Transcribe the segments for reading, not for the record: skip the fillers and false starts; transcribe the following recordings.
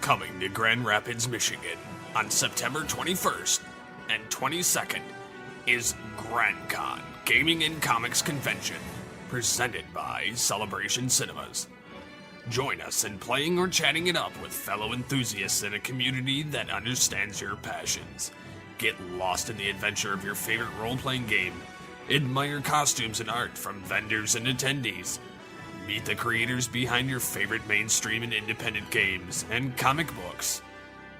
Coming to Grand Rapids, Michigan on September 21st and 22nd is GrandCon Gaming and Comics Convention, presented by Celebration Cinemas. Join us in playing or chatting it up with fellow enthusiasts in a community that understands your passions. Get lost in the adventure of your favorite role-playing game. Admire costumes and art from vendors and attendees. Meet the creators behind your favorite mainstream and independent games and comic books.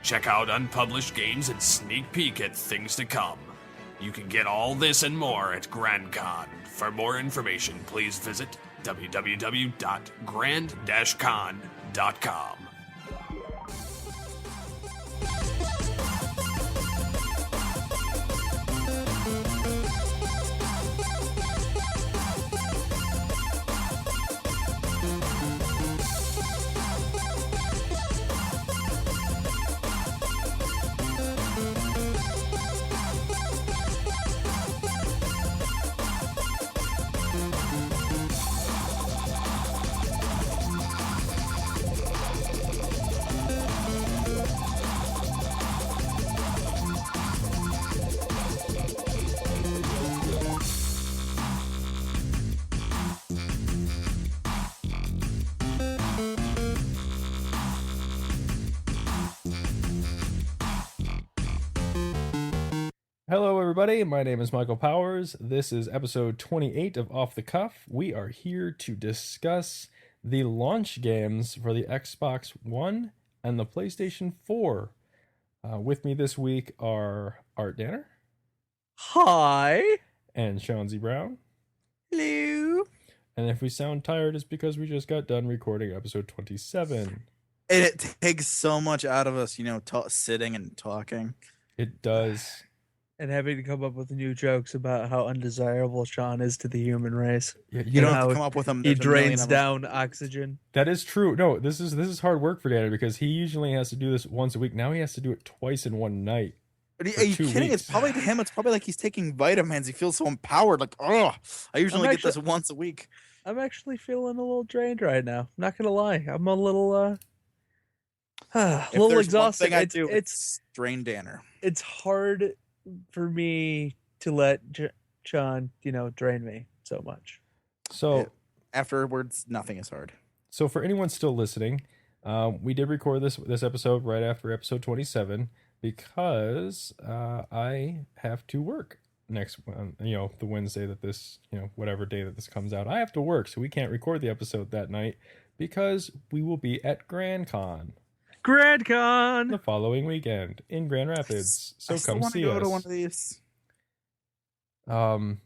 Check out unpublished games and sneak peek at things to come. You can get all this and more at GrandCon. For more information, please visit www.grand-con.com. Hello everybody, my name is Michael Powers. This is episode 28 of Off the Cuff. We are here to discuss the launch games for the Xbox One and the PlayStation 4. With me this week are Art Danner. Hi. And Sean Z. Brown. Hello. And if we sound tired, it's because we just got done recording episode 27. And it takes so much out of us, sitting and talking. It does. And having to come up with new jokes about how undesirable Sean is to the human race. Yeah, you don't have to come up with them. He drains down oxygen. That is true. No, this is hard work for Danner because he usually has to do this once a week. Now he has to do it twice in one night. Are you kidding? It's probably to him. It's probably like he's taking vitamins. He feels so empowered. Like, I usually get this once a week. I'm actually feeling a little drained right now. Not gonna lie, I'm a little exhausted. It's drain Danner. It's hard for me to let Sean, drain me so much. So afterwards, nothing is hard. So for anyone still listening, we did record this episode right after episode 27 because I have to work next, the Wednesday that this, whatever day that this comes out, I have to work, so we can't record the episode that night because we will be at GrandCon the following weekend in Grand Rapids. So come see us. I go to one of these. So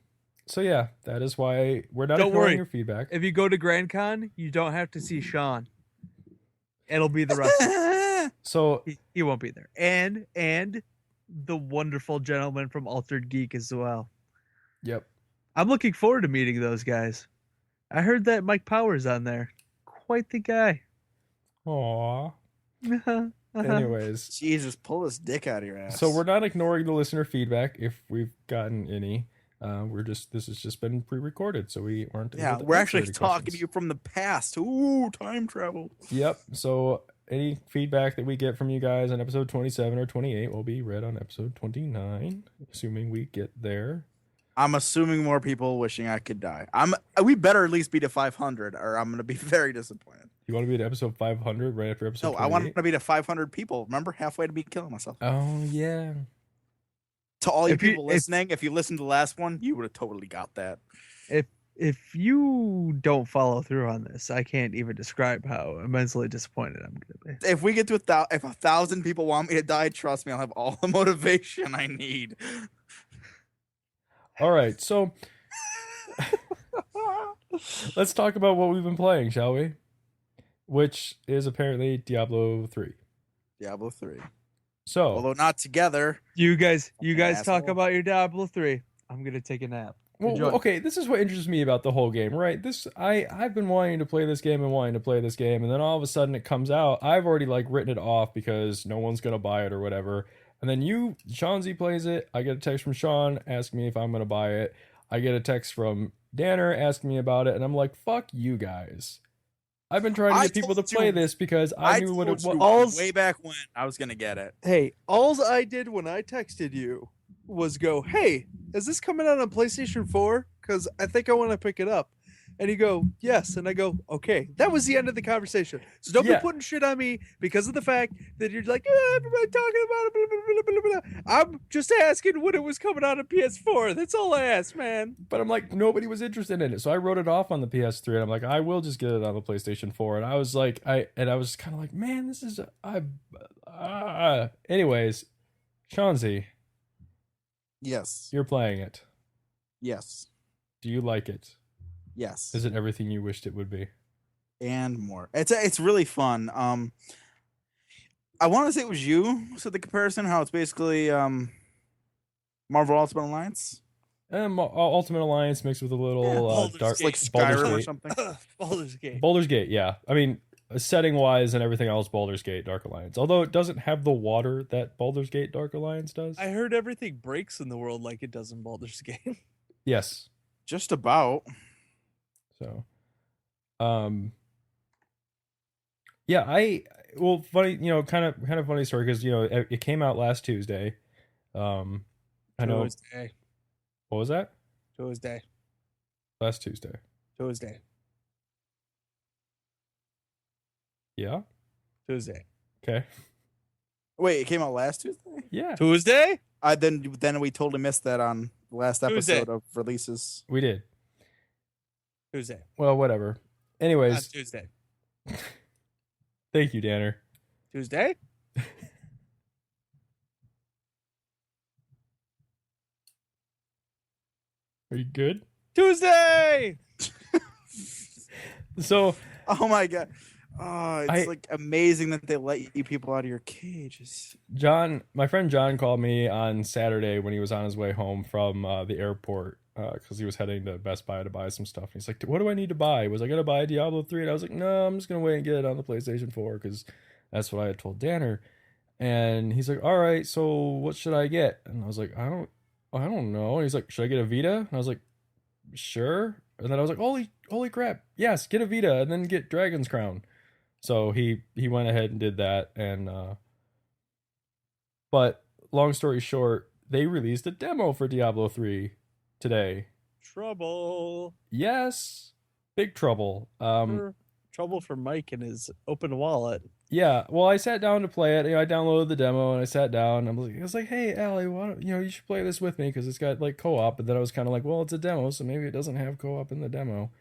yeah, that is why we're not ignoring your feedback. If you go to GrandCon, you don't have to see Sean. It'll be the rest. So he won't be there, and the wonderful gentleman from Altered Geek as well. Yep. I'm looking forward to meeting those guys. I heard that Mike Powers on there. Quite the guy. Aww. Anyways, Jesus, pull this dick out of your ass. So we're not ignoring the listener feedback if we've gotten any. This has just been pre-recorded, so we weren't. Yeah, we're actually talking to you from the past. Ooh, time travel. Yep. So any feedback that we get from you guys on episode 27 or 28 will be read on episode 29, assuming we get there. I'm assuming more people wishing I could die. We better at least be to 500, or I'm going to be very disappointed. You want to be at episode 500 right after episode 28? No, I want to be to 500 people. Remember, halfway to be killing myself. Oh, yeah. To all you people listening, if you listened to the last one, you would have totally got that. If you don't follow through on this, I can't even describe how immensely disappointed I'm going to be. If we get to if 1,000 people want me to die, trust me, I'll have all the motivation I need. All right, so let's talk about what we've been playing, shall we? Which is apparently Diablo 3. Diablo 3. So, although not together. You guys talk about your Diablo 3. I'm going to take a nap. Well, okay, this is what interests me about the whole game, right? I've been wanting to play this game, and then all of a sudden it comes out. I've already written it off because no one's going to buy it or whatever. And then Sean Z plays it. I get a text from Sean asking me if I'm going to buy it. I get a text from Danner asking me about it, and I'm like, fuck you guys. I've been trying to get people to play this because I knew what it was. Way back when I was gonna get it. Hey, all I did when I texted you was go, "Hey, is this coming out on PlayStation 4? Because I think I want to pick it up." And you go, "Yes," and I go, "Okay." That was the end of the conversation. So don't be putting shit on me because of the fact that you're like, everybody talking about it. Blah, blah, blah, blah, blah. I'm just asking when it was coming out on PS4. That's all I asked, man. But I'm like, nobody was interested in it, so I wrote it off on the PS3. And I'm like, I will just get it on the PlayStation 4. And I was like, I was kind of like, man, this is Anyways, Shanzi. Yes. You're playing it. Yes. Do you like it? Yes. Is it everything you wished it would be? And more. It's really fun. I want to say it was you who said the comparison, how it's basically Marvel Ultimate Alliance. Ultimate Alliance mixed with a little dark, like Skyrim or something. Baldur's Gate. Baldur's Gate, yeah. I mean, setting wise and everything else, Baldur's Gate, Dark Alliance. Although it doesn't have the water that Baldur's Gate, Dark Alliance does. I heard everything breaks in the world like it does in Baldur's Gate. Yes. Just about. So, yeah, funny, kind of funny story because it came out last Tuesday. I know. Tuesday. What was that? Tuesday. Last Tuesday. Tuesday. Yeah. Tuesday. Okay. Wait, it came out last Tuesday? Yeah. Tuesday? Then we totally missed that on the last episode of releases. We did. Tuesday. Well, whatever. Anyways. Last Tuesday. Thank you, Danner. Tuesday? Are you good? Tuesday! So. Oh my god. Oh, it's like amazing that they let you people out of your cages. My friend John called me on Saturday when he was on his way home from the airport because he was heading to Best Buy to buy some stuff. And he's like, what do I need to buy? Was I going to buy Diablo 3? And I was like, no, I'm just going to wait and get it on the PlayStation 4 because that's what I had told Danner. And he's like, all right, so what should I get? And I was like, I don't know. And he's like, should I get a Vita? And I was like, sure. And then I was like, holy crap, yes, get a Vita and then get Dragon's Crown. So he went ahead and did that, and but long story short, they released a demo for Diablo 3 today. Trouble. Yes, big trouble. Trouble for Mike and his open wallet. Yeah, well, I sat down to play it. I downloaded the demo and I sat down. I was like, hey, Allie, why don't you should play this with me because it's got like co-op. And then I was kind of like, well, it's a demo, so maybe it doesn't have co-op in the demo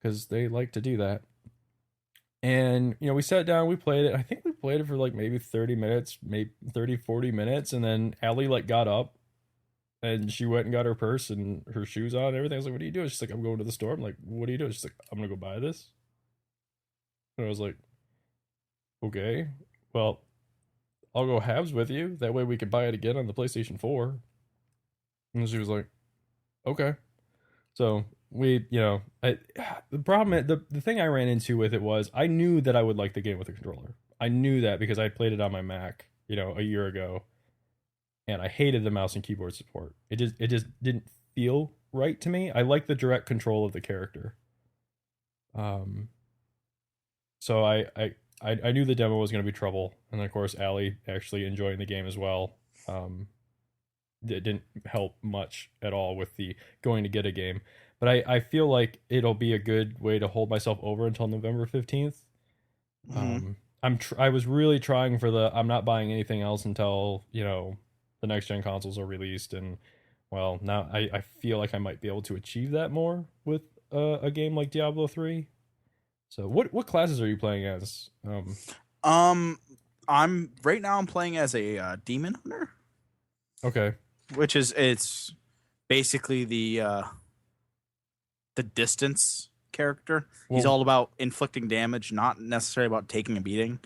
because they like to do that. And, we sat down, we played it. I think we played it for like maybe 30 minutes, maybe 30, 40 minutes. And then Allie got up and she went and got her purse and her shoes on and everything. I was like, what are you doing? She's like, I'm going to the store. I'm like, what are you doing? She's like, I'm going to go buy this. And I was like, okay, well, I'll go halves with you. That way we can buy it again on the PlayStation 4. And she was like, okay. So we, the problem, the thing I ran into with it was I knew that I would like the game with a controller. I knew that because I played it on my Mac, a year ago, and I hated the mouse and keyboard support. It just didn't feel right to me. I like the direct control of the character. So I knew the demo was going to be trouble, and then of course Allie actually enjoying the game as well. It didn't help much at all with the going to get a game. But I feel like it'll be a good way to hold myself over until November 15th. Mm-hmm. I was really trying for I'm not buying anything else until, the next gen consoles are released. And well, now I feel like I might be able to achieve that more with a game like Diablo 3. So what classes are you playing as? I'm playing as a demon hunter. Okay. Which it's basically the distance character. He's all about inflicting damage, not necessarily about taking a beating.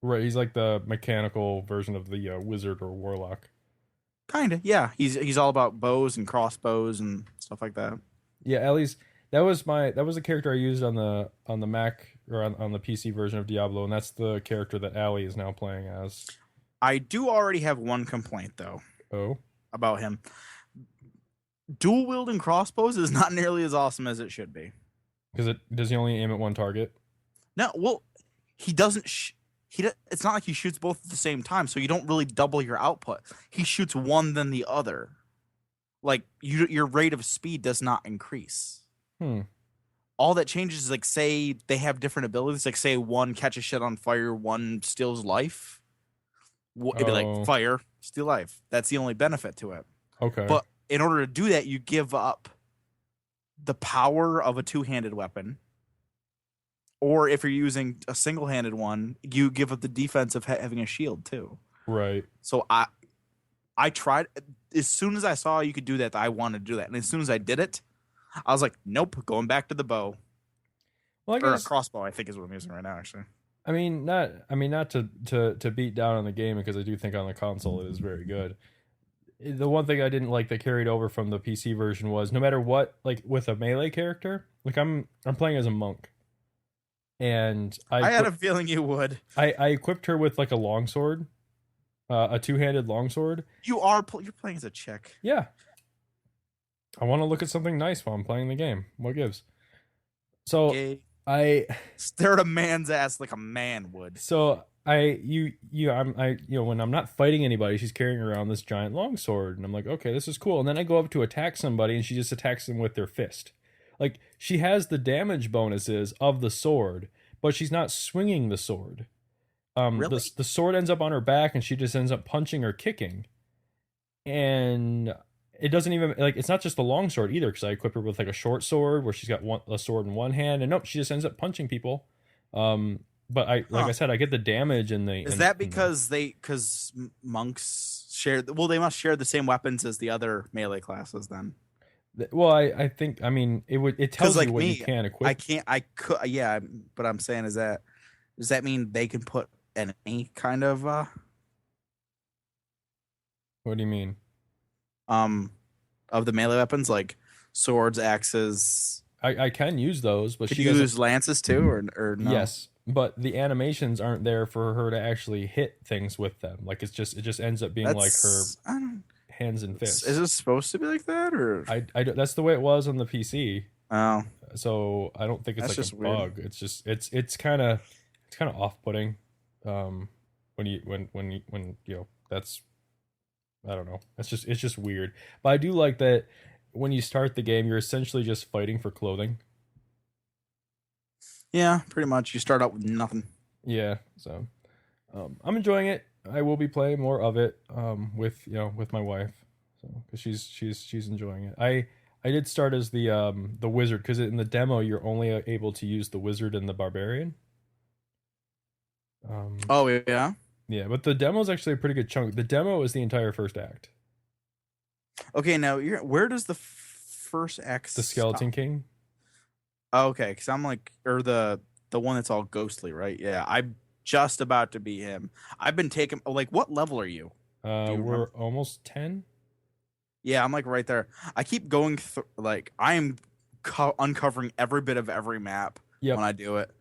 Right, he's like the mechanical version of the wizard or warlock. Kinda, yeah. He's all about bows and crossbows and stuff like that. Yeah, at least that was the character I used on the Mac or on the PC version of Diablo, and that's the character that Allie is now playing as. I do already have one complaint though. Oh. About him. Dual wielding crossbows is not nearly as awesome as it should be. Because does he only aim at one target? No, well, he doesn't. It's not like he shoots both at the same time, so you don't really double your output. He shoots one then the other. Like your rate of speed does not increase. All that changes is like, say they have different abilities. Like say one catches shit on fire, one steals life. It'd be like fire, steal life. That's the only benefit to it. Okay. But in order to do that, you give up the power of a two-handed weapon. Or if you're using a single-handed one, you give up the defense of having a shield too. Right. So I tried. As soon as I saw you could do that, I wanted to do that. And as soon as I did it, I was like, nope, going back to the bow. Well, I or a guess, crossbow, I think is what I'm using right now, actually. I mean, not to beat down on the game, because I do think on the console it is very good. The one thing I didn't like that carried over from the PC version was no matter what, like with a melee character, like I'm playing as a monk, and I had a feeling you would. I equipped her with like a longsword, a two-handed longsword. You're playing as a chick. Yeah. I want to look at something nice while I'm playing the game. What gives? So Gay. I stare at a man's ass like a man would. So when I'm not fighting anybody, she's carrying around this giant longsword, and I'm like, okay, this is cool. And then I go up to attack somebody, and she just attacks them with their fist. Like, she has the damage bonuses of the sword, but she's not swinging the sword. Really? The sword ends up on her back, and she just ends up punching or kicking. And it doesn't even, like, it's not just the long sword either, because I equip her with like a short sword where she's got a sword in one hand, and nope, she just ends up punching people. But I said, I get the damage and the. Is that because monks share? Well, they must share the same weapons as the other melee classes then. Well, I think, I mean, it tells like you what me, you can equip. Yeah, but I'm saying does that mean they can put any kind of What do you mean? Of the melee weapons, like swords, axes? I can use those, but Could she you doesn't use lances too, or no? Yes, but the animations aren't there for her to actually hit things with them. Like, it just ends up being like her hands and fists. Is it supposed to be like that, or that's the way it was on the PC. Oh, so I don't think it's That's like just a weird. bug. It's just it's kind of off-putting. When you know, that's, I don't know. It's just weird. But I do like that when you start the game, you're essentially just fighting for clothing. yeah, pretty much. You start out with nothing. Yeah, so I'm enjoying it. I will be playing more of it with my wife, so because she's enjoying it. I did start as the wizard, because in the demo you're only able to use the wizard and the barbarian. Oh yeah. Yeah, but the demo is actually a pretty good chunk. The demo is the entire first act. Okay, now where does the first act? The Skeleton King. Oh, okay, because I'm like, or the one that's all ghostly, right? Yeah, I'm just about to be him. I've been taking, like, what level are you? We're remember? almost 10. Yeah, I'm like right there. I keep going through, like, I am uncovering every bit of every map Yep. when I do it.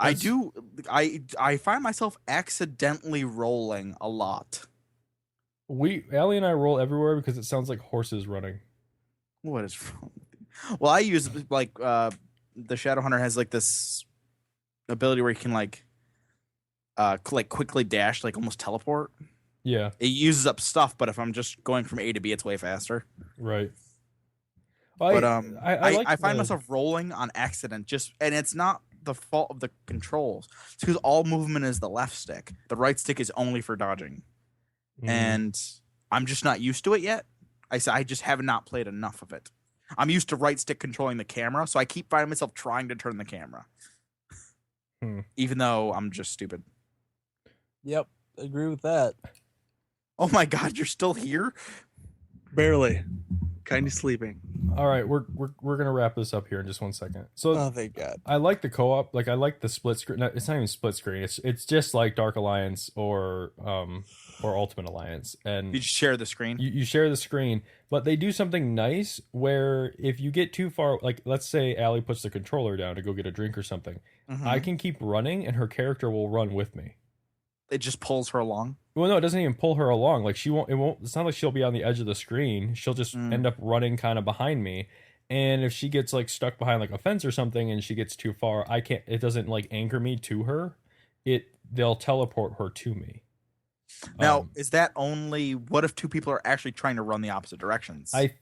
I find myself accidentally rolling a lot. Allie and I roll everywhere because it sounds like horses running. What is wrong with you? Well, I use, like, the Shadowhunter has like this ability where you can like quickly dash, like almost teleport. Yeah. It uses up stuff, but if I'm just going from A to B, it's way faster. Right. But I find myself rolling on accident, and it's not the fault of the controls. It's because all movement is the left stick. The right stick is only for dodging, and I'm just not used to it yet. I just have not played enough of it. I'm used to right stick controlling the camera, so I keep finding myself trying to turn the camera, even though I'm just stupid. Yep, agree with that. Oh my god, you're still here? Barely. Kind of sleeping. All right, we're gonna wrap this up here in just 1 second. So Oh, thank God. I like the co-op. Like, I like the split screen. No, it's not even split screen. It's just like Dark Alliance or Ultimate Alliance, and You just share the screen. you share the screen. But they do something nice where if you get too far, like let's say Allie puts the controller down to go get a drink or something, I can keep running and her character will run with me. It just pulls her along. Well, no, it doesn't even pull her along. Like, she won't. It won't. It's not like she'll be on the edge of the screen. She'll just end up running kind of behind me, And if she gets like stuck behind like a fence or something and she gets too far, it doesn't like anchor me to her. They'll teleport her to me. Now, is that only what if two people are actually trying to run the opposite directions? I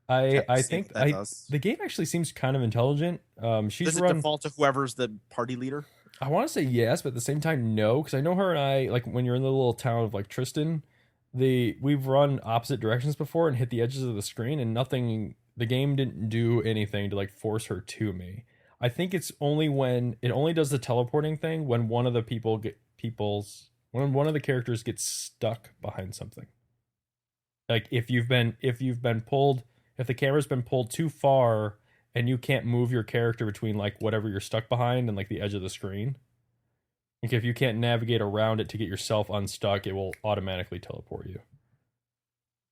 I think that does? the game actually seems kind of intelligent. She's Does it default to whoever's the party leader? I want to say yes, but at the same time no, because I know her and I, like when you're in the little town of like Tristan, we've run opposite directions before and hit the edges of the screen, and the game didn't do anything to like force her to me. I think it's only when it only does the teleporting thing when one of the when one of the characters gets stuck behind something. Like if the camera's been pulled too far and you can't move your character between like whatever you're stuck behind and like the edge of the screen. Like if you can't navigate around it to get yourself unstuck, it will automatically teleport you.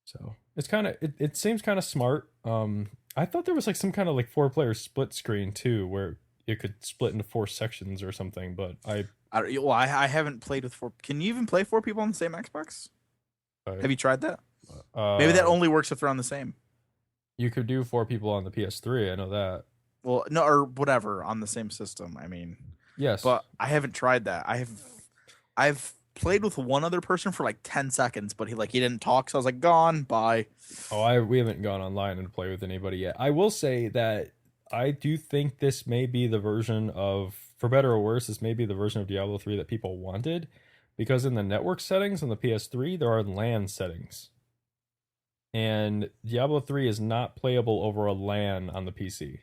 So it's it seems kind of smart. I thought there was like some kind of like 4-player split screen too, where it could split into 4 sections or something. But I haven't played with 4. Can you even play 4 people on the same Xbox? Have you tried that? Uh, Maybe that only works if they're on the same. You could do 4 people on the PS3. I know that. Well, no, or whatever on the same system. I mean, yes, but I haven't tried that. I've played with one other person for like 10 seconds, but he didn't talk, so I was like, gone, bye. We haven't gone online and play with anybody yet. I will say that I do think this may be the version of, for better or worse, this may be the version of Diablo 3 that people wanted, because in the network settings on the PS3 there are LAN settings. And Diablo 3 is not playable over a LAN on the PC.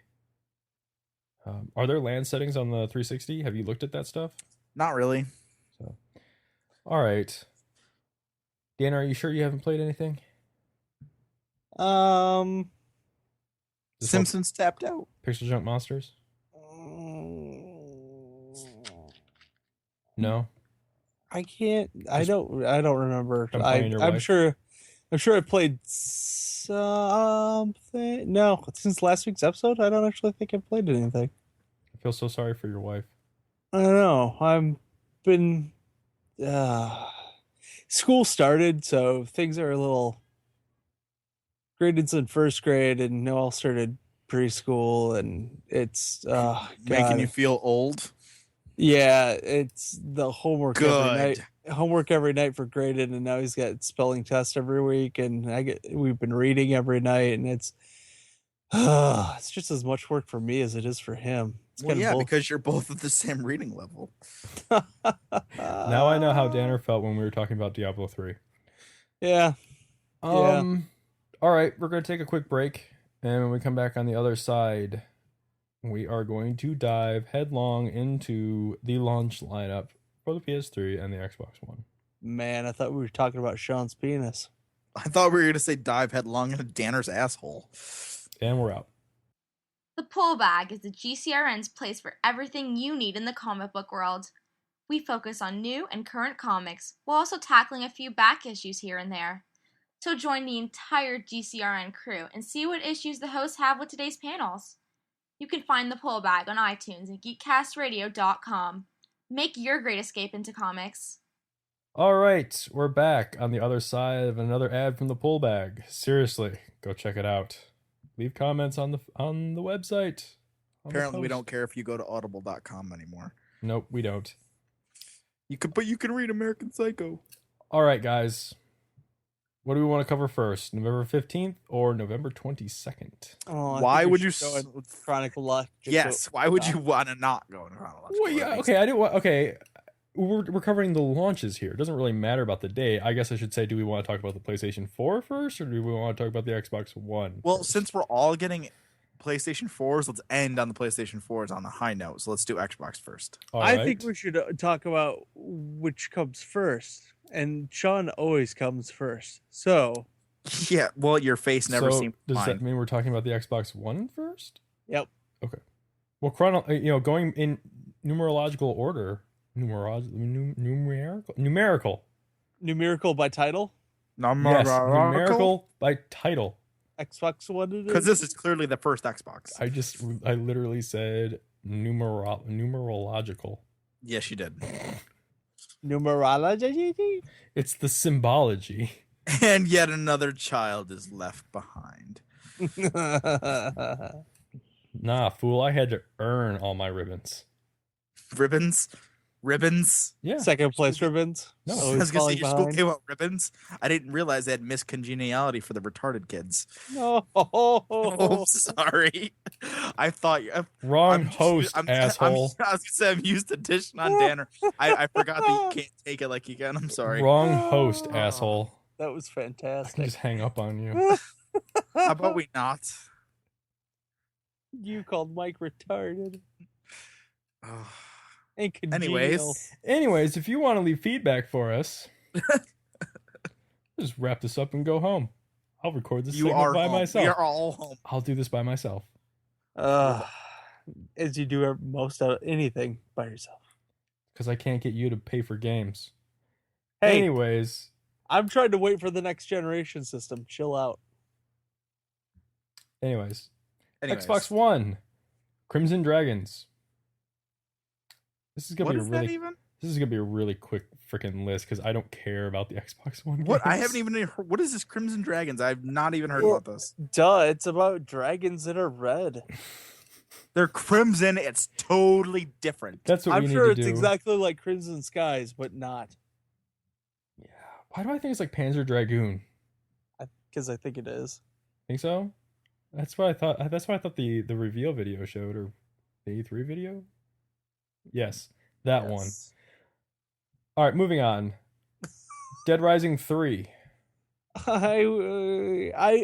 Are there LAN settings on the 360? Have you looked at that stuff? Not really. So, all right. Dan, are you sure you haven't played anything? Simpsons tapped out. Pixel Junk Monsters? No. I can't. I don't remember. Your I'm wife? sure. I'm sure I played something. No, since last week's episode, I don't actually think I played anything. I feel so sorry for your wife. I don't know. I'm been. School started, so things are a little. Graded's in first grade, and Noel started preschool, and it's making you feel old. Yeah, it's the homework every Good. night. Homework every night for graded, and now he's got spelling tests every week, and we've been reading every night, and it's just as much work for me as it is for him. It's Well, kind yeah, of because you're both at the same reading level. Now I know how Danner felt when we were talking about Diablo 3. Yeah. All right, we're going to take a quick break, and when we come back on the other side, we are going to dive headlong into the launch lineup for the PS3 and the Xbox One. Man, I thought we were talking about Sean's penis. I thought we were going to say dive headlong into Danner's asshole. And we're out. The Pull Bag is the GCRN's place for everything you need in the comic book world. We focus on new and current comics, while also tackling a few back issues here and there. So join the entire GCRN crew and see what issues the hosts have with today's panels. You can find the Pull Bag on iTunes and geekcastradio.com. Make your great escape into comics. All right, we're back on the other side of another ad from the Pull Bag. Seriously, go check it out. Leave comments on the website. Apparently, we don't care if you go to audible.com anymore. Nope, we don't. But you can read American Psycho. All right, guys. What do we want to cover first? November 15th or November 22nd? Oh, Why would you go in with chronological? Yes. Why would you want to not go in chronological? Well, yeah, okay. I didn't want. Okay, we're covering the launches here. It doesn't really matter about the day. I guess I should say, do we want to talk about the PlayStation 4 first, or do we want to talk about the Xbox One? Well, first? since we're all getting PlayStation 4s, let's end on the PlayStation 4s on a high note. So let's do Xbox first. All I right. think we should talk about which comes first, and Sean always comes first. So Yeah. Well, your face never So seemed does fine. that mean we're talking about the Xbox One first? Yep. Okay. Well, going in numerological order. Numerical. numerical by title. Yes, numerical by title. Xbox One it is. Because this is clearly the first Xbox. I literally said numerological. Yes, you did. Numerology. It's the symbology. And yet another child is left behind. Nah, fool, I had to earn all my ribbons. Ribbons. Yeah. Second place ribbons. No. I Always was gonna say falling your school behind. came out ribbons. I didn't realize they had miscongeniality for the retarded kids. No. Oh, sorry. I thought Wrong I'm just- host, asshole. I was gonna say I'm used to dishing on Danner. I forgot that you can't take it like you can. I'm sorry. Wrong host, asshole. That was I can fantastic. just hang up on you. How about we not? You called Mike retarded. Oh. And congenial. Anyways, if you want to leave feedback for us, just wrap this up and go home. I'll record this You segment are by home. myself. We are all home. I'll do this by myself As you do most of anything by yourself. because I can't get you to pay for games. Hey, Anyways, I'm trying to wait for the next generation system. Chill out. anyways, Anyways, Xbox One, Crimson Dragons. This is gonna what be a is really that even? this is gonna be a really quick freaking list because I don't care about the Xbox One. What? I games. haven't even heard. What is this Crimson Dragons? I've not even heard about this. Duh, it's about dragons that are red. They're crimson. It's totally different. That's what I'm we sure need it's to do. exactly like Crimson Skies, but not. Yeah. Why do I think it's like Panzer Dragoon? Because I think it is. Think so? That's what I thought. That's what I thought the reveal video showed, or the E3 video. Yes, that one. Yes. All right, moving on. Dead Rising 3. I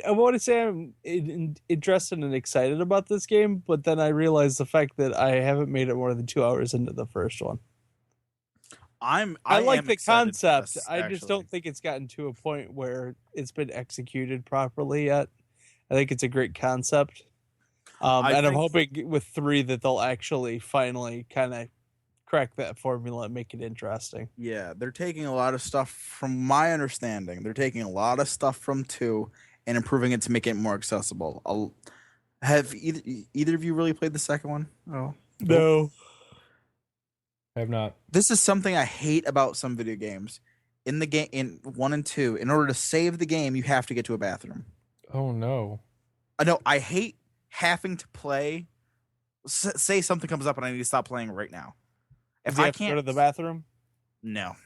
want to say I'm interested and excited about this game, but then I realized the fact that I haven't made it more than 2 hours into the first one. I like am the excited for concept. this, I just actually. don't think it's gotten to a point where it's been executed properly yet. I think it's a great concept. And I'm think- hoping with 3 that they'll actually finally kind of crack that formula and make it interesting. Yeah, they're taking a lot of stuff from my understanding. They're taking a lot of stuff from 2 and improving it to make it more accessible. Have either of you really played the second one? Oh. No. I have not. This is something I hate about some video games. In the game in 1 and 2, in order to save the game, you have to get to a bathroom. Oh no. No, I hate having to play. Say something comes up and I need to stop playing right now. If Do you I have to can't go to the bathroom? no,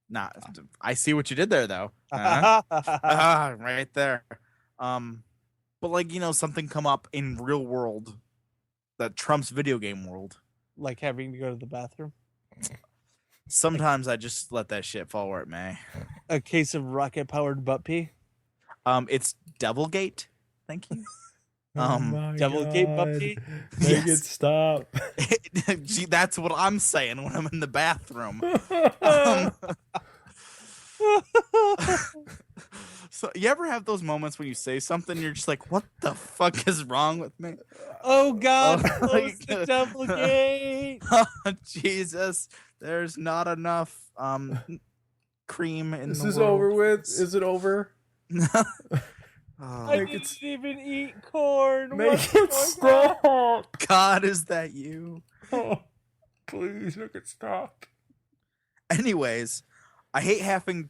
not. I see what you did there, though. Right there. But like something come up in real world that trumps video game world. Like having to go to the bathroom? Sometimes I just let that shit fall where it may. A case of rocket-powered butt pee? It's Devilgate. Thank you. Oh my Devil Gate God. Puppy? Make it Yes. stop. See, that's what I'm saying when I'm in the bathroom. So you ever have those moments when you say something and you're just like, what the fuck is wrong with me? Oh God, Oh, close the devil gate. Oh, Jesus, there's not enough cream in This the is world. over with. Is it over? Oh, I Make didn't it- even eat corn. Make What's it going on? stop. God, is that you? Oh, please make it stop. Anyways, I hate having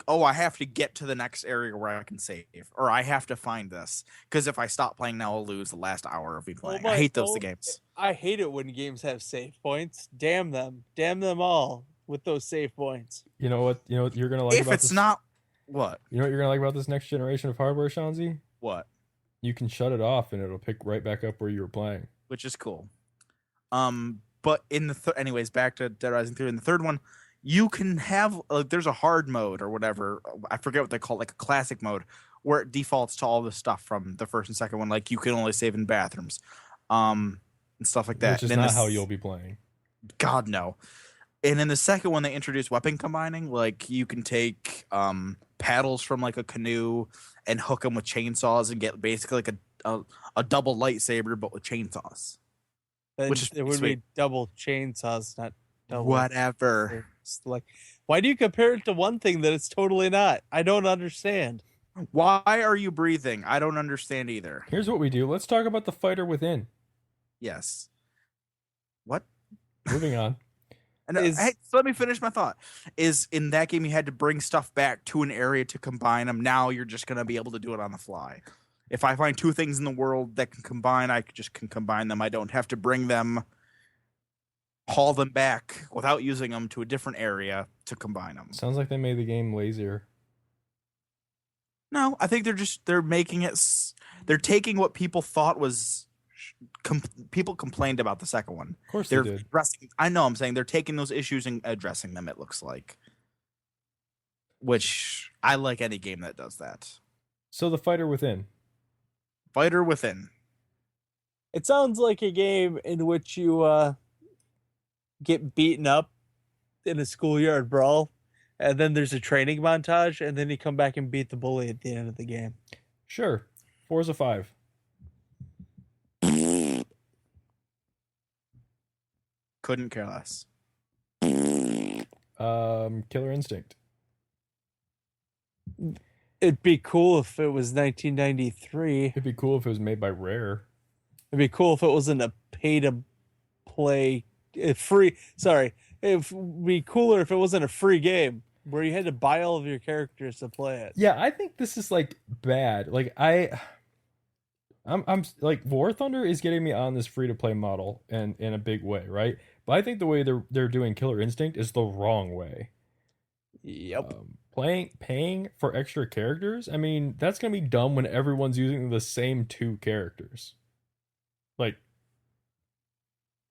I have to get to the next area where I can save, or I have to find this, because if I stop playing now, I'll lose the last hour of me playing. I hate those games. I hate it when games have save points. Damn them all with those save points. You know what? You know what you're gonna like If about it's this? not, what? You know what you're gonna like about this next generation of hardware, Shanzi? What? You can shut it off and it'll pick right back up where you were playing. Which is cool. But in the anyways, back to Dead Rising 3. In the third one, you can have there's a hard mode or whatever. I forget what they call it, like a classic mode, where it defaults to all the stuff from the first and second one. Like you can only save in bathrooms, and stuff like that. Which is And not this- how you'll be playing. God no. And in the second one, they introduced weapon combining. Like you can take paddles from like a canoe and hook them with chainsaws and get basically like a double lightsaber, but with chainsaws. Then Which is it would sweet. be double chainsaws, not double. Whatever. It's like, why do you compare it to one thing that it's totally not? I don't understand. Why are you breathing? I don't understand either. Here's what we do. Let's talk about the fighter within. Yes. What? Moving on. And Is- hey, so let me finish my thought. Is in that game you had to bring stuff back to an area to combine them. Now you're just gonna be able to do it on the fly. If I find two things in the world that can combine, I can combine them. I don't have to bring them, haul them back without using them to a different area to combine them. Sounds like they made the game lazier. No, I think they're making it. They're taking what people thought was. People complained about the second one. Of course They're they did. addressing. I know. I'm saying they're taking those issues and addressing them. It looks like, which I like any game that does that. So the Fighter Within. Fighter Within. It sounds like a game in which you get beaten up in a schoolyard brawl, and then there's a training montage, and then you come back and beat the bully at the end of the game. Sure. 4's a 5. Couldn't care less. Killer Instinct. It'd be cool if it was 1993. It'd be cool if it was made by Rare. It'd be cool if it wasn't a pay-to-play free. Sorry, it'd be cooler if it wasn't a free game where you had to buy all of your characters to play it. Yeah, I think this is like bad. Like I'm like War Thunder is getting me on this free to play model and in a big way, right? But I think the way they're doing Killer Instinct is the wrong way. Yep. Paying for extra characters. I mean, that's gonna be dumb when everyone's using the same 2 characters. Like,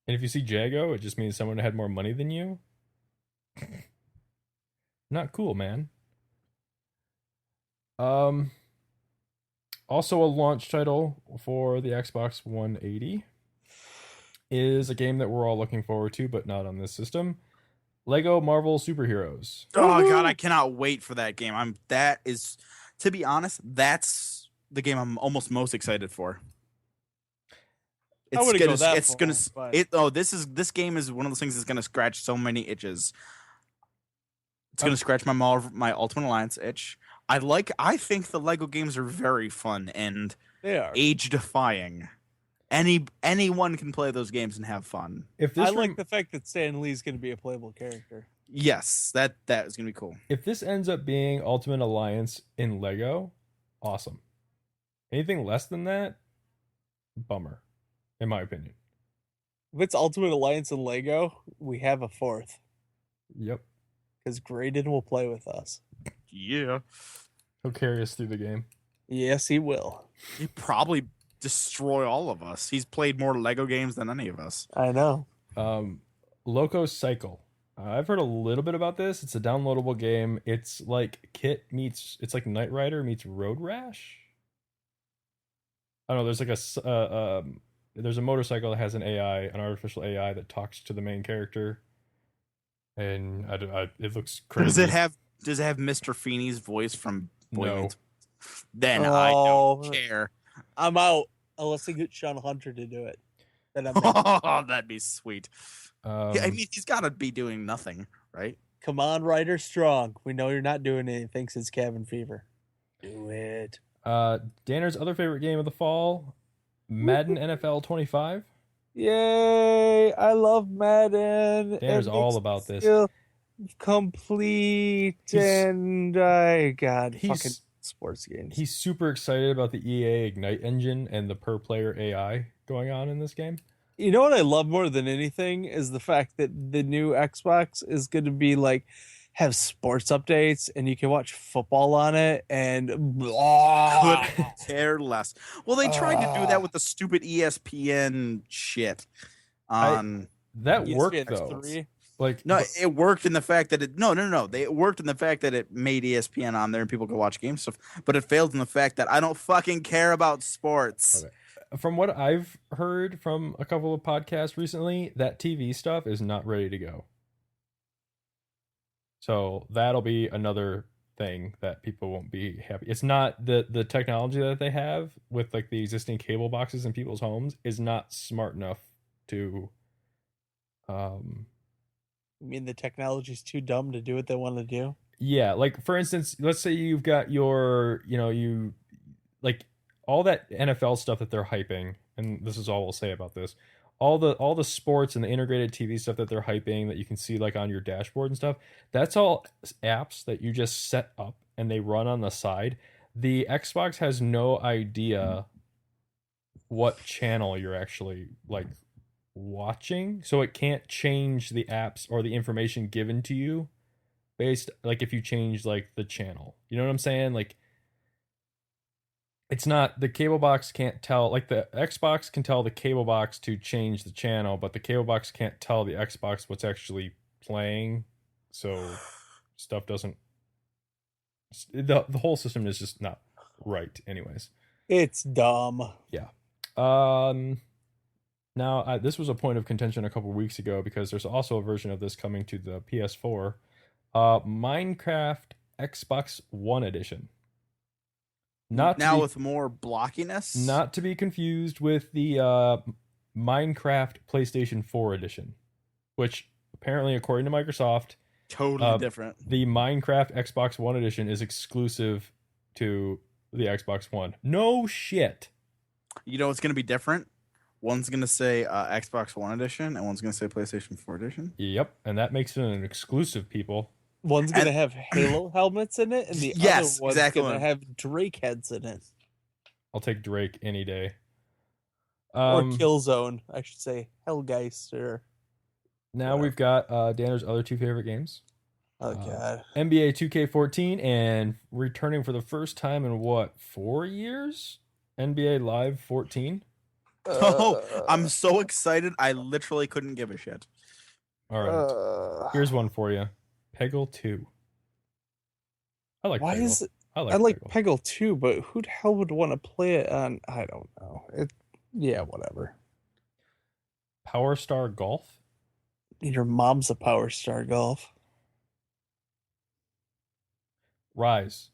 and if you see Jago, it just means someone had more money than you. Not cool, man. Also a launch title for the Xbox 180 is a game that we're all looking forward to, but not on this system. Lego Marvel Superheroes. Oh God, I cannot wait for that game. That is, to be honest, that's the game I'm almost most excited for. I wouldn't go that far, but- This game is one of those things that's gonna scratch so many itches. It's gonna scratch my Ultimate Alliance itch. I think the Lego games are very fun and They are. age defying. Anyone can play those games and have fun. If this I like the fact that Stan Lee's going to be a playable character. Yes, that is gonna be cool. if this ends up being Ultimate Alliance in Lego, awesome. Anything less than that, bummer, in my opinion. If it's Ultimate Alliance and Lego, we have a fourth. Yep. Because Graydon will play with us. Yeah, He'll carry us through the game. Yes, he will. he probably destroy all of us. He's played more Lego games than any of us. I know. Loco Cycle. I've heard a little bit about this. It's a downloadable game. It's like it's like Knight Rider meets Road Rash. I don't know. There's like there's a motorcycle that has an artificial AI that talks to the main character, and it looks crazy. Does it have Mr. Feeney's voice from Boy No. Meets- Then I don't care. I'm out. Unless they get Sean Hunter to do it. Then I'm out. Oh, that'd be sweet. Yeah, I mean, he's got to be doing nothing, right? Come on, Ryder Strong. We know you're not doing anything since Cabin Fever. Do it. Danner's other favorite game of the fall, Madden NFL 25. Yay! I love Madden. Danner's It all makes about me this. feel complete fucking sports games. He's super excited about the EA Ignite engine and the per player AI going on in this game. You know what I love more than anything is the fact that the new Xbox is going to be like have sports updates and you can watch football on it and Could care less. Well, they tried to do that with the stupid ESPN shit. That worked ESPN though. 3. Like No, it worked in the fact that it worked in the fact that it made ESPN on there and people could watch game stuff, but it failed in the fact that I don't fucking care about sports. Okay. From what I've heard from a couple of podcasts recently, that TV stuff is not ready to go. So that'll be another thing that people won't be happy. It's not the technology that they have with like the existing cable boxes in people's homes is not smart enough to You mean the technology's too dumb to do what they want to do? yeah, like for instance, let's say you've got your, you like all that NFL stuff that they're hyping, and this is all we'll say about this. All the sports and the integrated TV stuff that they're hyping that you can see like on your dashboard and stuff, that's all apps that you just set up and they run on the side. the Xbox has no idea what channel you're actually like watching, so it can't change the apps or the information given to you based like if you change like the channel. You know what I'm saying? Like it's not the cable box can't tell like the Xbox can tell the cable box to change the channel, but the cable box can't tell the Xbox what's actually playing. So stuff doesn't the whole system is just not right anyways. It's dumb. Yeah. Now this was a point of contention a couple weeks ago because there's also a version of this coming to the PS4. Minecraft Xbox One edition. Not now to be, with more blockiness. not to be confused with the Minecraft PlayStation 4 edition, which apparently, according to Microsoft, totally different. the Minecraft Xbox One edition is exclusive to the Xbox One. No shit. You know what's going to be different? One's going to say Xbox One edition, and one's going to say PlayStation 4 edition. Yep, and that makes it an exclusive, people. One's gonna have Halo helmets in it, and the Yes, other one's exactly. gonna have Drake heads in it, I'll take Drake any day. or Killzone, I should say, Hellgeist, or Now we've got Danner's other two favorite games. oh god, NBA 2K14 and returning for the first time in what, 4 years? NBA Live 14. Oh, I'm so excited. I literally couldn't give a shit. All right. Here's one for you. Peggle 2. I like why Peggle. is it? I I like Peggle. Peggle too, but who the hell would want to play it on? I don't know. Yeah, whatever. Power Star Golf. Your mom's a Power Star Golf. Rise.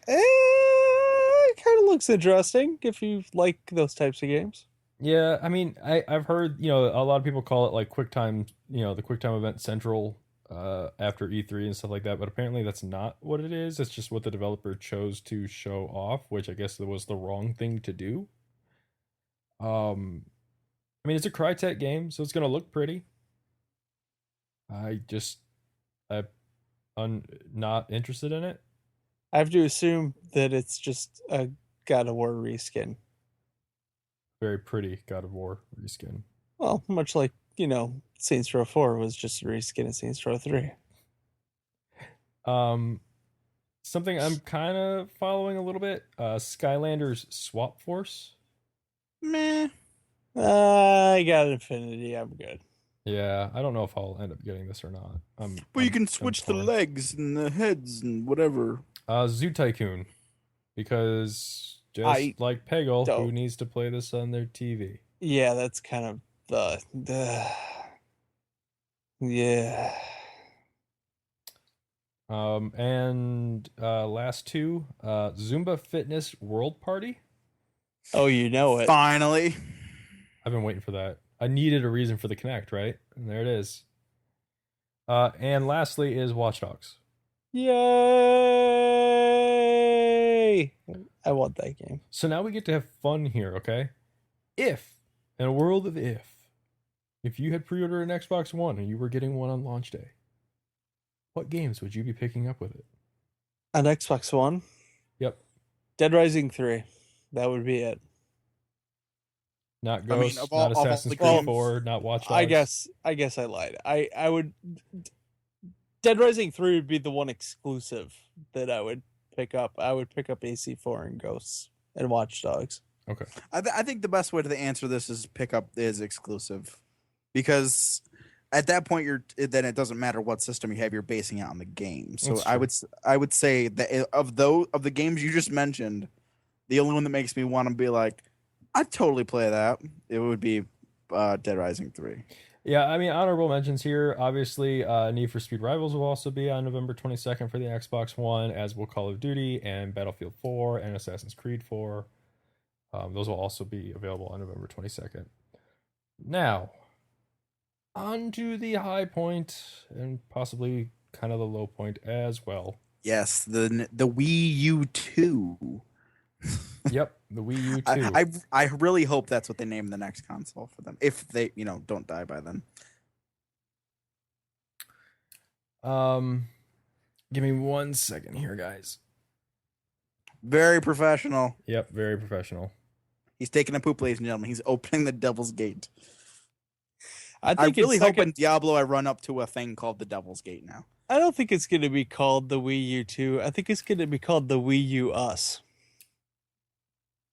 It kind of looks interesting if you like those types of games. Yeah, I mean, I've heard, a lot of people call it like QuickTime, the QuickTime Event Central after E3 and stuff like that, but apparently that's not what it is. It's just what the developer chose to show off, which I guess was the wrong thing to do. I mean, it's a Crytek game, so it's going to look pretty. I'm not interested in it. I have to assume that it's just a God of War reskin. Very pretty God of War reskin. Well, much like, Saints Row 4 was just a reskin of Saints Row 3. Something I'm kind of following a little bit, Skylanders Swap Force. Meh. I got Infinity. I'm good. Yeah, I don't know if I'll end up getting this or not. But you can switch the legs and the heads and whatever. Zoo Tycoon, because just I like Peggle, who don't. needs to play this on their TV? Yeah, that's kind of the yeah. And last two, Zumba Fitness World Party. Oh, you know it. Finally. I've been waiting for that. I needed a reason for the Connect, right? And there it is. And lastly is Watch Dogs. Yay! I want that game. So now we get to have fun here, okay? If, in a world of if you had pre-ordered an Xbox One and you were getting one on launch day, what games would you be picking up with it? On Xbox One? Yep. Dead Rising 3. That would be it. Not I mean, Ghost, of all- not of all Assassin's the Creed games- 4, not Watch Dogs. I guess I lied. I would Dead Rising 3 would be the one exclusive that I would pick up. I would pick up AC4 and Ghosts and Watch Dogs. Okay. I think the best way to answer this is pick up is exclusive, because at that point then it doesn't matter what system you have, you're basing it on the game. So That's I would say that of the games you just mentioned, the only one that makes me want to be like, I'd totally play that, it would be Dead Rising 3. Yeah, I mean, honorable mentions here. Obviously, Need for Speed Rivals will also be on November 22nd for the Xbox One, as will Call of Duty and Battlefield 4 and Assassin's Creed 4. Those will also be available on November 22nd. Now, on to the high point and possibly kind of the low point as well. Yes, the Wii U 2. Yep, the Wii U 2. I really hope that's what they name the next console for them, if they don't die by then. Give me 1 second here, guys. Very professional. Yep, very professional. He's taking a poop, ladies and gentlemen. He's opening the Devil's Gate. I I think really it's not hope in Diablo I run up to a thing called the Devil's Gate now. I don't think it's going to be called the Wii U 2. I think it's going to be called the Wii U Us.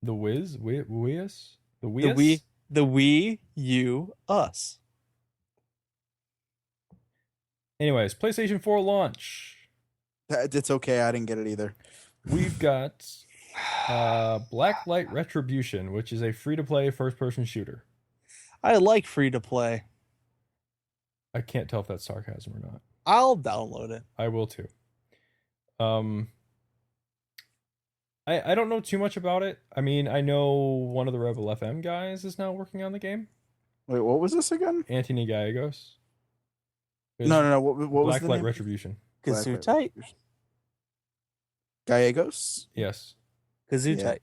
The Wiz? Wiz? The The Wiz? Wii U Us. Anyways, PlayStation 4 launch. It's okay. I didn't get it either. We've got Blacklight Retribution, which is a free-to-play first-person shooter. I like free to play. I can't tell if that's sarcasm or not. I'll download it. I will too. I don't know too much about it. I mean, I know one of the Rebel FM guys is now working on the game. Wait, what was this again? Anthony Gallegos. No. What was the Blacklight name? Retribution. Kazoo tight. Gallegos? Yes. Kazoo Yeah. tight.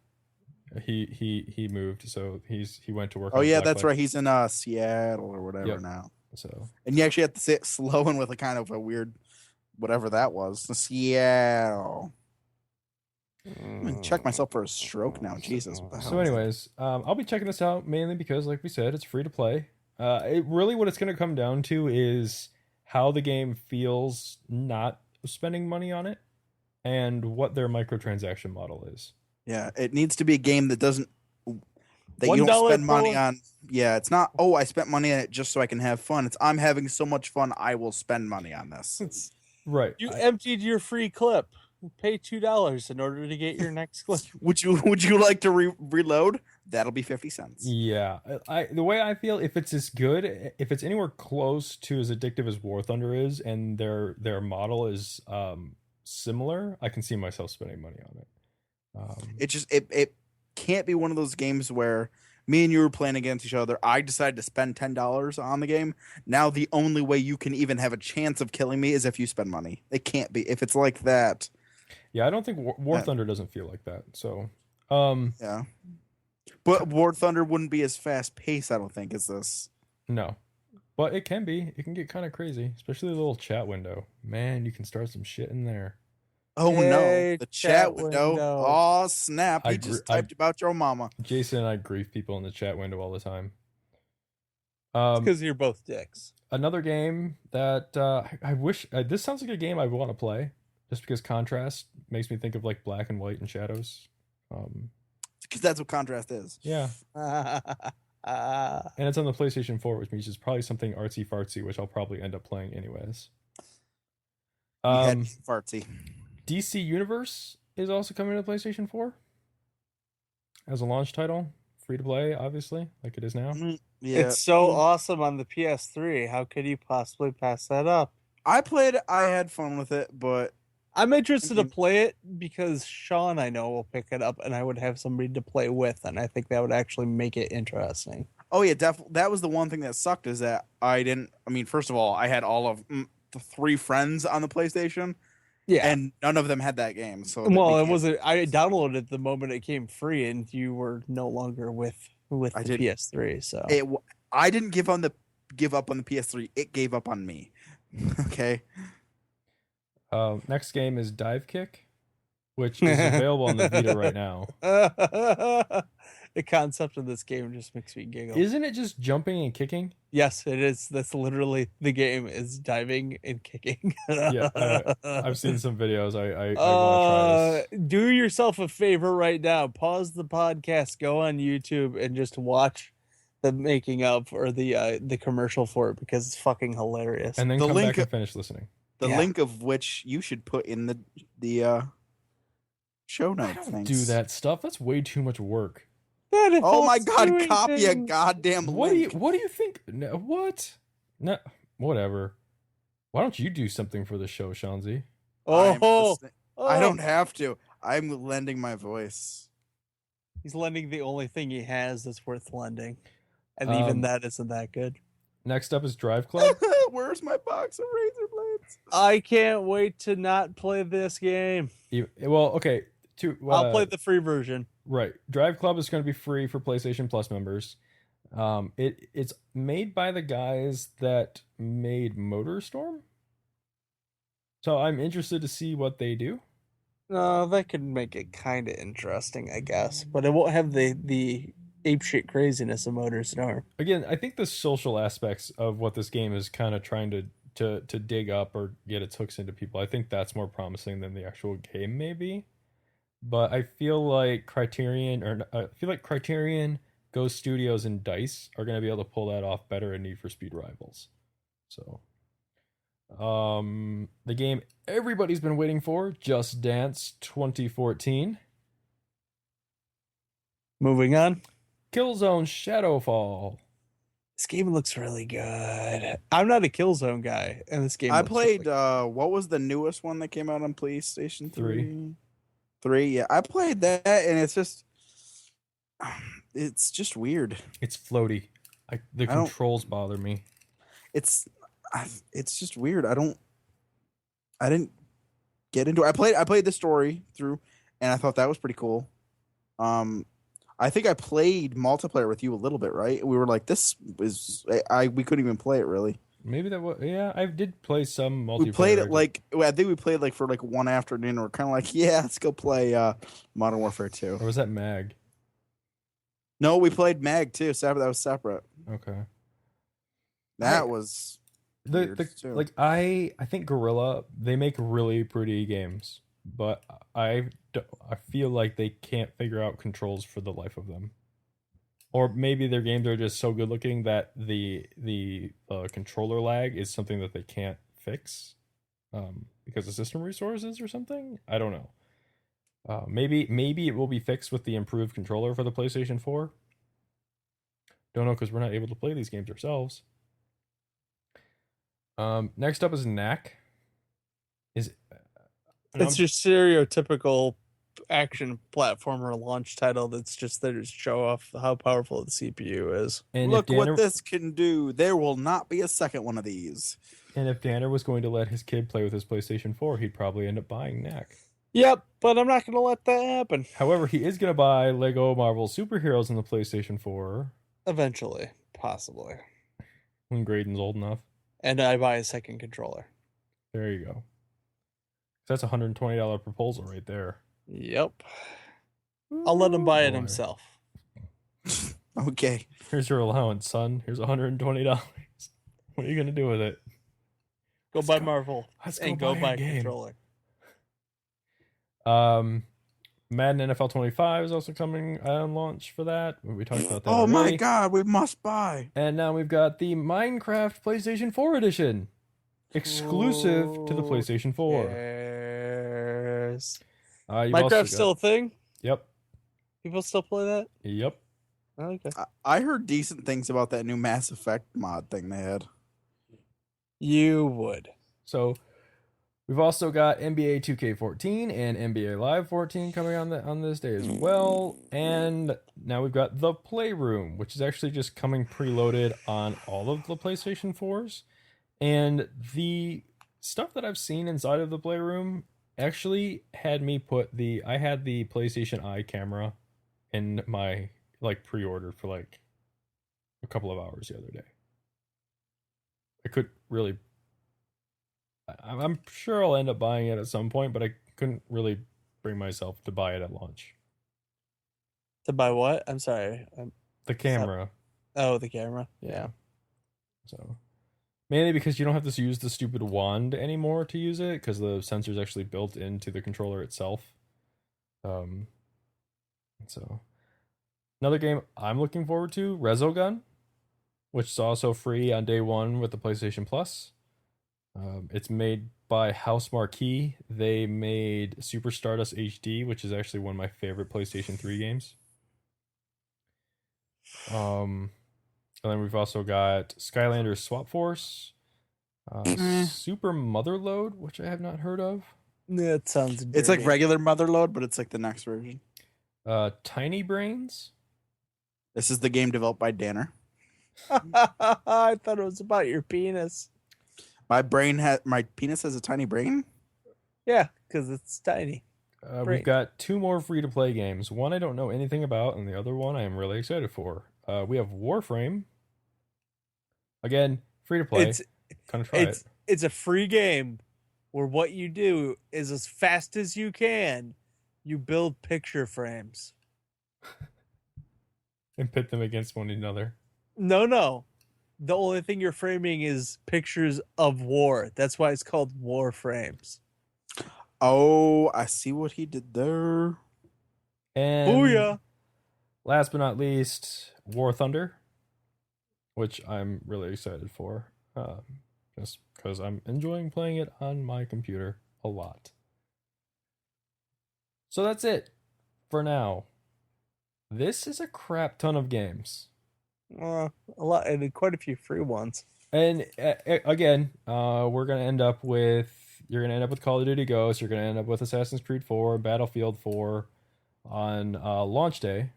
He moved, so he went to work. Oh on yeah, Blacklight. that's right. He's in Seattle or whatever Yep. now. So And you actually have to say it slow and with a kind of a weird, whatever that was. Seattle. I'm gonna check myself for a stroke now. Jesus. What the hell So, is that? anyways, I'll be checking this out mainly because, like we said, it's free to play. What it's going to come down to is how the game feels not spending money on it, and what their microtransaction model is. Yeah, it needs to be a game that doesn't that you don't $1 spend money per- on. Yeah, it's not. Oh, I spent money on it just so I can have fun. It's I'm having so much fun. I will spend money on this. Right. You emptied your free clip. Pay $2 in order to get your next clip. Would you like to reload? That'll be 50 cents. Yeah, the way I feel, if it's as good, if it's anywhere close to as addictive as War Thunder is, and their model is similar, I can see myself spending money on it. It just it can't be one of those games where me and you were playing against each other. I decided to spend $10 on the game. Now the only way you can even have a chance of killing me is if you spend money. It can't be. If it's like that. Yeah, I don't think War Thunder doesn't feel like that. So, Yeah. But War Thunder wouldn't be as fast paced, I don't think, as this. no, but it can be. It can get kind of crazy, especially the little chat window. Man, you can start some shit in there. Oh Hey, no, the chat chat window. window. Oh snap! I He just typed about your mama. Jason and I grief people in the chat window all the time. Because you're both dicks. Another game that I wish this sounds like a game I want to play, just because contrast makes me think of like black and white and shadows. Because that's what contrast is. Yeah, and it's on the PlayStation 4, which means it's probably something artsy fartsy, which I'll probably end up playing anyways. You had fartsy. DC Universe is also coming to the PlayStation 4 as a launch title, free to play, obviously, like it is now. Yeah, It's so awesome on the PS3. How could you possibly pass that up? I played it. I had fun with it, but I'm interested to Mhm. play it because Sean, I know, will pick it up and I would have somebody to play with, and I think that would actually make it interesting. oh yeah, definitely. That was the one thing that sucked is that I didn't. I mean, first of all, I had all of the 3 friends on the PlayStation, Yeah. and none of them had that game. So Well, we it can't- wasn't. I downloaded it the moment it came free, and you were no longer with I the did- PS3. So I didn't give up on the PS3. It gave up on me. Okay. Next game is Dive Kick, which is available on the Vita right now. the concept of this game just makes me giggle. Isn't it just jumping and kicking? Yes, it is. That's literally the game is diving and kicking. Yeah, I've seen some videos. I want to try this. Do yourself a favor right now. Pause the podcast, go on YouTube, and just watch the making of or the commercial for it because it's fucking hilarious. And then The come link- back and finish listening. The Yeah. link of which you should put in the show I notes. don't do that stuff. That's way too much work. That Oh my helps god! doing Copy a things. goddamn What do link. you think? No, what? No, whatever. Why don't you do something for the show, Shanzi? I'm Oh, listening. I don't have to. I'm lending my voice. He's lending the only thing he has that's worth lending, and even that isn't that good. Next up is Drive Club. Where's my box of razor blades? I can't wait to not play this game. Well, okay. I'll play the free version. Right. Drive Club is going to be free for PlayStation Plus members. It's made by the guys that made MotorStorm. So I'm interested to see what they do. That could make it kind of interesting, I guess, but it won't have the apeshit craziness of Motor Storm. Again, I think the social aspects of what this game is kind of trying to dig up or get its hooks into people, I think that's more promising than the actual game, maybe. But I feel like Criterion, Ghost Studios, and Dice are going to be able to pull that off better in Need for Speed Rivals. So, the game everybody's been waiting for, Just Dance 2014. Moving on. Killzone Shadowfall. This game looks really good. I'm not a Killzone guy, and this game. I looks played. really What was the newest one that came out on PlayStation 3? 3, yeah. I played that, and it's just weird. It's floaty. The controls bother me. It's just weird. I didn't get into it. I played the story through, and I thought that was pretty cool. I think I played multiplayer with you a little bit, right? We were like, this is we couldn't even play it really. Maybe that was, yeah, I did play some multiplayer. We played it I think we played like for like one afternoon. We're kind of like, yeah, let's go play Modern Warfare 2. Or was that Mag? No, we played Mag too. That was separate. Okay. That was weird too. like I think Guerrilla, they make really pretty games, but I feel like they can't figure out controls for the life of them. Or maybe their games are just so good looking that the controller lag is something that they can't fix because of system resources or something. I don't know. Maybe it will be fixed with the improved controller for the PlayStation 4. Don't know, because we're not able to play these games ourselves. Next up is Knack. It's your stereotypical action platformer launch title that's just there to show off how powerful the CPU is. And look what this can do. There will not be a second one of these. And if Danner was going to let his kid play with his PlayStation 4, he'd probably end up buying Knack. Yep, but I'm not going to let that happen. However, he is going to buy Lego Marvel Superheroes on the PlayStation 4. Eventually, possibly. When Graydon's old enough. And I buy a second controller. There you go. That's a $120 proposal right there. Yep. I'll let him buy it boy. himself. Okay. Here's your allowance, son. Here's $120. What are you going to do with it? Go buy Marvel. And go buy a controller. Madden NFL 25 is also coming on launch for that. We talked about that. Oh already. my god, we must buy. And now we've got the Minecraft PlayStation 4 edition. Exclusive to the PlayStation 4. Yes. Minecraft's still a thing? Yep. People still play that? Yep. Okay. I heard decent things about that new Mass Effect mod thing they had. You would. So we've also got NBA 2K14 and NBA Live 14 coming on this day as well. And now we've got the Playroom, which is actually just coming preloaded on all of the PlayStation 4s. And the stuff that I've seen inside of the Playroom actually had me I had the PlayStation Eye camera in my pre-order for a couple of hours the other day. I could really, I'm sure I'll end up buying it at some point, but I couldn't really bring myself to buy it at launch. To buy what? I'm sorry. The camera. Oh, the camera. Yeah. So mainly because you don't have to use the stupid wand anymore to use it, because the sensor's actually built into the controller itself. So another game I'm looking forward to, Resogun, which is also free on day one with the PlayStation Plus. It's made by House Marquee. They made Super Stardust HD, which is actually one of my favorite PlayStation 3 games. And then we've also got Skylanders Swap Force, Super Motherload, which I have not heard of. That sounds dirty. It's like regular Motherload, but it's like the next version. Tiny Brains. This is the game developed by Danner. I thought it was about your penis. My penis has a tiny brain? Yeah, because it's tiny. We've got two more free-to-play games. One I don't know anything about, and the other one I am really excited for. We have Warframe. Again, free-to-play. Kind of try it. It's a free game, where what you do is as fast as you can, you build picture frames. And pit them against one another. No. The only thing you're framing is pictures of war. That's why it's called war frames. Oh, I see what he did there. And Booyah! last but not least, War Thunder, which I'm really excited for, just because I'm enjoying playing it on my computer a lot. So that's it for now. This is a crap ton of games. A lot, and quite a few free ones. And again, you're gonna end up with Call of Duty Ghosts. You're gonna end up with Assassin's Creed 4, Battlefield 4 on launch day.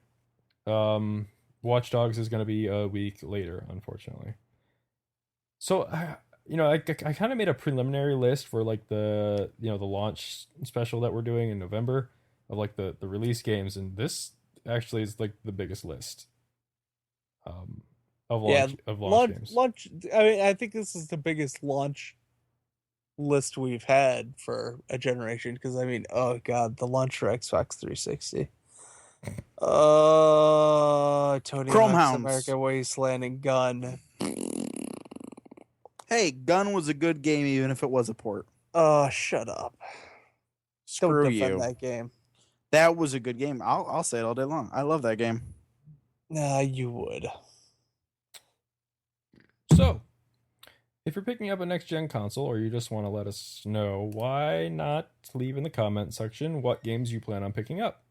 Watch Dogs is gonna be a week later, unfortunately. So I kind of made a preliminary list for like the launch special that we're doing in November of like the release games, and this actually is like the biggest list of launch games. I mean, I think this is the biggest launch list we've had for a generation, because I mean, oh god, the launch for Xbox 360. Tony Chrome Hawk's Hounds. American Wasteland and Gun. Hey, Gun was a good game, even if it was a port. Oh, shut up! Screw Don't defend you. that game. That was a good game. I'll say it all day long. I love that game. Nah, you would. So, if you're picking up a next-gen console or you just want to let us know, why not leave in the comment section what games you plan on picking up?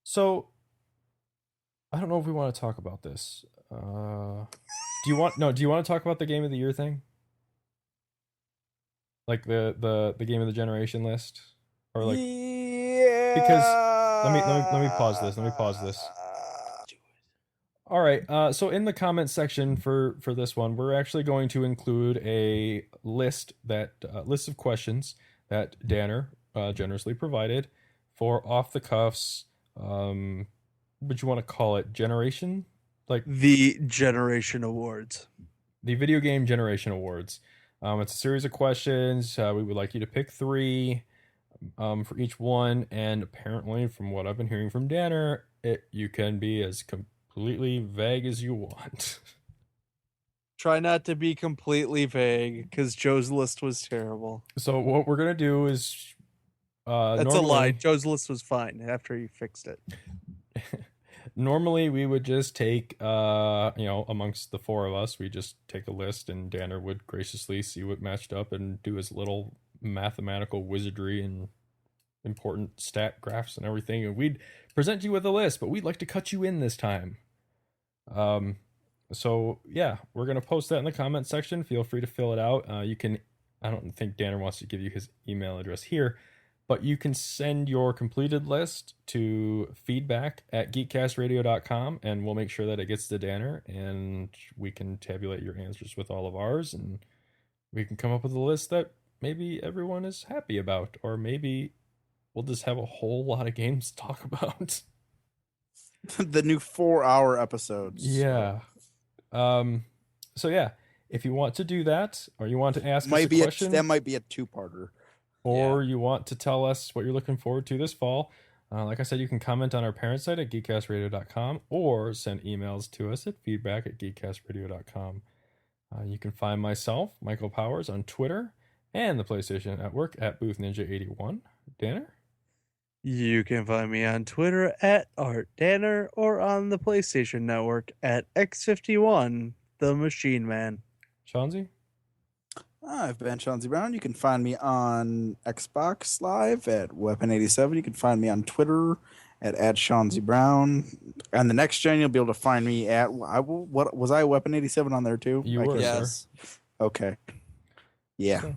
So, I don't know if we want to talk about this. Do you want to talk about the Game of the Year thing? Like the Game of the Generation list? Or like... Yeah. Because... Let me pause this. All right. So in the comments section for this one, we're actually going to include a list of questions that Danner generously provided for off the cuffs. What you want to call it? Generation, like The Generation Awards. The Video Game Generation Awards. It's a series of questions. We would like you to pick 3 for each one, and apparently, from what I've been hearing from Danner, you can be as completely vague as you want. Try not to be completely vague, because Joe's list was terrible. So what we're gonna do is, That's a lie. Joe's list was fine after you fixed it. Normally, we would just take, amongst the 4 of us, we just take a list, and Danner would graciously see what matched up and do his little mathematical wizardry and important stat graphs and everything, and we'd present you with a list, but we'd like to cut you in this time. So yeah, we're gonna post that in the comment section. Feel free to fill it out. You can. I don't think Danner wants to give you his email address here, but you can send your completed list to feedback@geekcastradio.com, and we'll make sure that it gets to Danner, and we can tabulate your answers with all of ours, and we can come up with a list that maybe everyone is happy about, or maybe we'll just have a whole lot of games to talk about. The new 4-hour episodes. Yeah. So yeah, if you want to do that, or you want to ask us a question, that might be a 2-parter. or you want to tell us what you're looking forward to this fall, like I said, you can comment on our parent site at geekcastradio.com, or send emails to us at feedback@geekcastradio.com. You can find myself, Michael Powers, on Twitter, and the PlayStation Network at BoothNinja81. Danner? You can find me on Twitter at Art Danner, or on the PlayStation Network at X51, the Machine Man. Chauncey? I've been Chauncey Brown. You can find me on Xbox Live at Weapon87. You can find me on Twitter at @Chauncey Brown. On the next gen, you'll be able to find me at what was I Weapon87 on there too? You were, Yes. Okay. Yeah. So,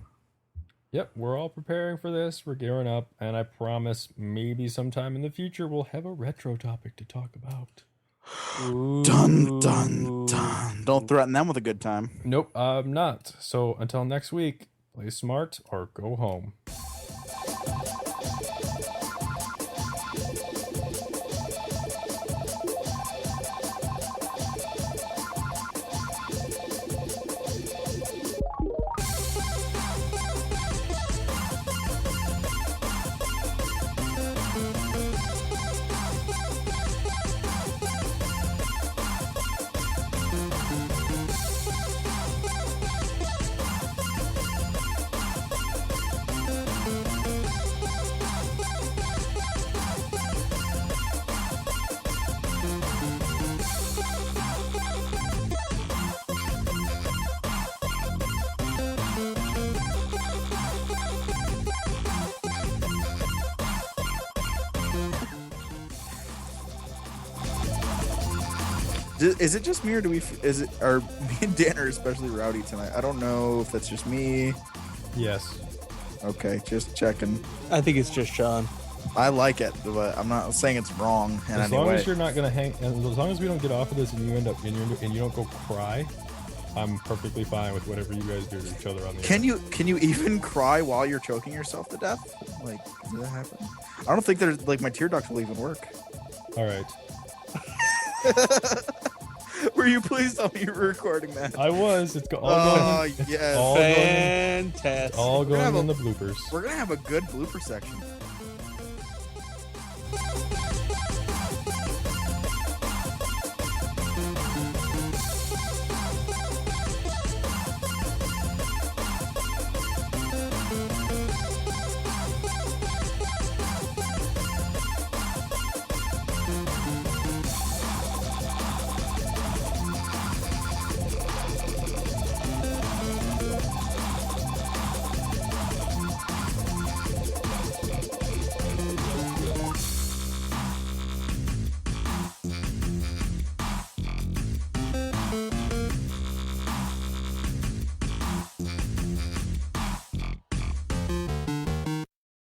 yep, we're all preparing for this. We're gearing up, and I promise maybe sometime in the future we'll have a retro topic to talk about. Dun dun dun. Don't threaten them with a good time. Nope, I'm not. So until next week, play smart or go home. Is it just me, or are me and Dan are especially rowdy tonight? I don't know if that's just me. Yes. Okay, just checking. I think it's just Sean. I like it, but I'm not saying it's wrong in As any long way. as you're not gonna hang, and as long as we don't get off of this and you end up and you don't go cry, I'm perfectly fine with whatever you guys do to each other on the. Can you even cry while you're choking yourself to death? Like, does that happen? I don't think there's like my tear ducts will even work. All right. Were you pleased on me recording that? I was. It's all Oh going. yes. all Fantastic. All We're gonna going have in the bloopers. We're gonna have a good blooper section.